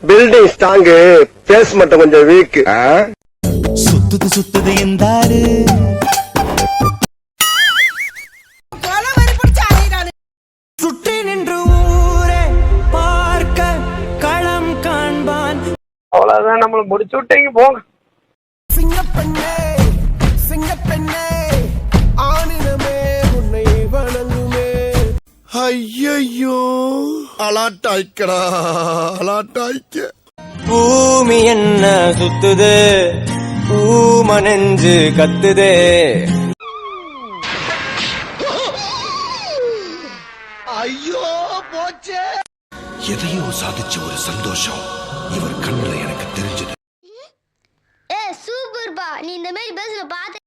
Building strong, base மட்டும் கொஞ்சம் week. சுத்துது சுத்துது எந்தாரு சுற்றி நின்று ஊரே பார்க்க களம் காண்பான். அவ்வளவுதான், நம்மள முடிச்சு விட்டீங்க போங்க. சிங்கப்பெண்ணே சிங்கப்பெண்ணே ஆனினமே உன்னை வணங்குமே. ஐயோ அலாட்டாய்க்கடா அலாட்டாய்க்க. பூமி என்ன சுத்துது, பூம நெஞ்சு கத்துதே. ஐயோ போச்சே. எதையோ சாதிச்ச ஒரு சந்தோஷம் இவர் கண்ணுல எனக்கு தெரிஞ்சது. சூப்பர்பா, நீ இந்த மாதிரி பேசுற பார்த்து